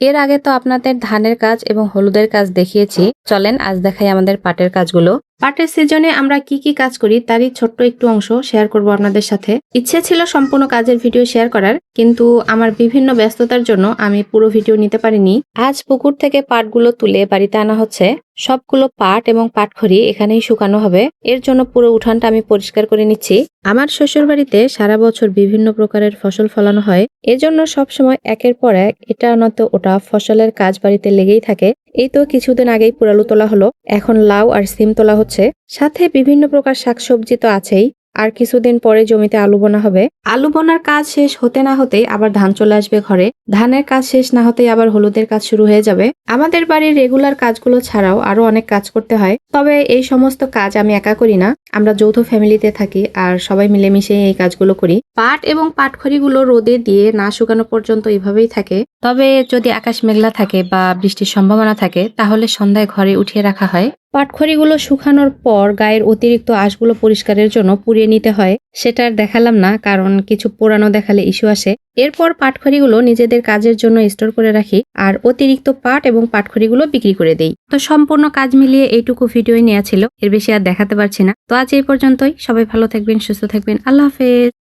এর আগে তো আপনাদের ধানের কাজ এবং হলুদের কাজ দেখিয়েছি। চলেন আজ দেখাই আমাদের পাটের কাজগুলো। পাটের সিজনে আমরা কি কি কাজ করি তারই ছোট্ট একটু অংশ শেয়ার করব আপনাদের সাথে। ইচ্ছে ছিল সম্পূর্ণ কাজের ভিডিও শেয়ার করার, কিন্তু আমার বিভিন্ন ব্যস্ততার জন্য আমি পুরো ভিডিও নিতে পারিনি। আজ পুকুর থেকে পাটগুলো তুলে বাড়িতে আনা হচ্ছে। সবগুলো পাট এবং পাটখড়ি এখানেই শুকানো হবে। এর জন্য পুরো উঠানটা আমি পরিষ্কার করে নিচ্ছি। আমার শ্বশুর বাড়িতে সারা বছর বিভিন্ন প্রকারের ফসল ফলানো হয়, এজন্য সবসময় একের পর এক এটা নয়তো ওটা ফসলের কাজ বাড়িতে লেগেই থাকে। এই তো কিছুদিন আগেই পুরালু তোলা হলো, এখন লাউ আর সিম তোলা হচ্ছে, সাথে বিভিন্ন প্রকার শাকসবজি তো আছেই। আর কিছুদিন পরে জমিতে আলু বোনা হবে। আলু বোনার কাজ শেষ হতে না হতেই আবার ধান চলে আসবে ঘরে। ধানের কাজ শেষ না হতেই আবার হলুদের কাজ শুরু হয়ে যাবে। আমাদের বাড়ির রেগুলার কাজগুলো ছাড়াও আরো অনেক কাজ করতে হয়, তবে এই সমস্ত কাজ আমি একা করি না। আমরা যৌথ ফ্যামিলিতে থাকি আর সবাই মিলেমিশে এই কাজগুলো করি। পাট এবং পাটখড়িগুলো রোদে দিয়ে না শুকানো পর্যন্ত এইভাবেই থাকে। তবে যদি আকাশ মেঘলা থাকে বা বৃষ্টির সম্ভাবনা থাকে তাহলে সন্ধ্যায় ঘরে উঠিয়ে রাখা হয়। পাটখড়িগুলো শুকানোর পর গায়ের অতিরিক্ত আঁশগুলো পরিষ্কারের জন্য পুড়িয়ে নিতে হয়। সেটা আর দেখালাম না, কারণ কিছু পোড়ানো দেখালে ইস্যু আসে। এরপর পাটখড়িগুলো নিজেদের কাজের জন্য স্টোর করে রাখি আর অতিরিক্ত পাট এবং পাটখড়িগুলো বিক্রি করে দেই। তো সম্পূর্ণ কাজ মিলিয়ে এইটুকু ভিডিওই নেওয়া ছিল, এর বেশি আর দেখাতে পারছি না। তো আজ এই পর্যন্তই। সবাই ভালো থাকবেন, সুস্থ থাকবেন। আল্লাহ হাফেজ।